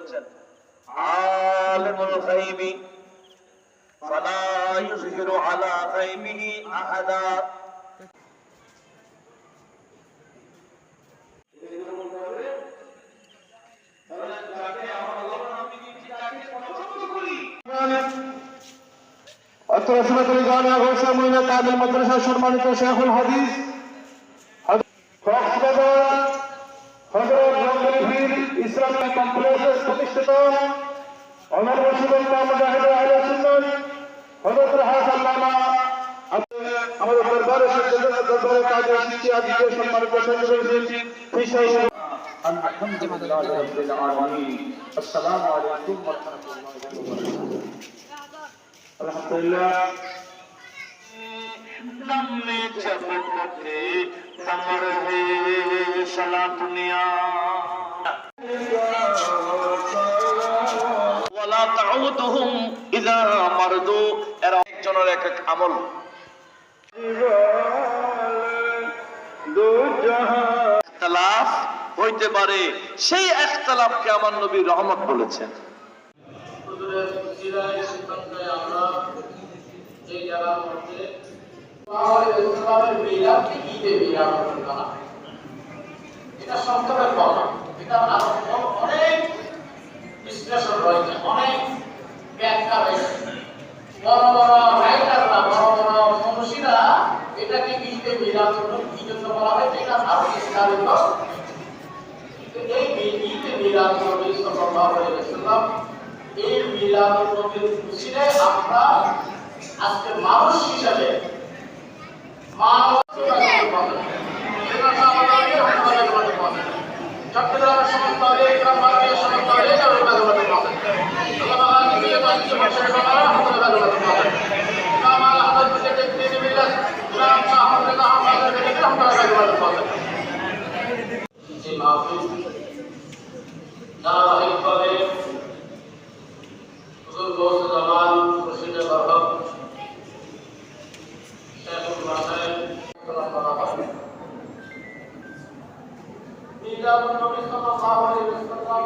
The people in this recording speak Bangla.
বলেছেন, আলিমুল গায়বি ফালা ইযহিরু আলা গায়বিহি আহাদা। মাদ্রাসার সম্মানিত শেখুল হাদিস ইসলামিক কমপ্লেক্সের প্রতিষ্ঠিত অমর মুর্শিদুল মুজাহিদ আহলে সুন্নাত হযরত রাহাতাল্লাহ আমাদের দরবারে দরবারে কাজে এসেছি। আজকে সম্মানিত সংগঠন আলহামদুলিল্লাহি রাব্বিল আলামিন। আসসালামু আলাইকুম ওয়া রাহমাতুল্লাহি ওয়া বারাকাতুহু। আলহামদুলিল্লাহ लम्बे चमकते कमर है सलाम दुनिया ওয়ালা তাউদুহুম ইযা মারদু। এরা একজনের এক এক আমল। ইখতিলাফ হইতে পারে, সেই ইখতিলাফকে আমার নবী রহমত বলেছেন। হুজুরের সিরায় সিদ্ধান্তে আমরা এই জায়গার মধ্যে ইসলামের মিলাদকে ঈদে মিলাদ করা, এটা সংক্ষেপে কথা। এটা অনেক বিশ্লেষণ রয়েছে, অনেক ব্যাখ্যা রয়েছে। বড় বড় রাইটাররা, বড় বড় মনীষীরা এটাকে ঈদে মিলাদ কি জন্য বলা হয় এটা আরো বিস্তারিত। এই ঈদে মিলাদ নবী সাল্লাল্লাহু আলাইহি ওয়াসাল্লাম, এই মিলাদ নবীর খুশিতে আমরা আজকে মানুষ হিসেবে চট্টগ্রামের সমস্ত ধারাবাহিকভাবে হুজুর গৌস জামান মুর্শিদে বরকত শেখুল মাসায়েখ মিলাদুন নবী সাল্লাল্লাহু আলাইহি ওয়াসাল্লাম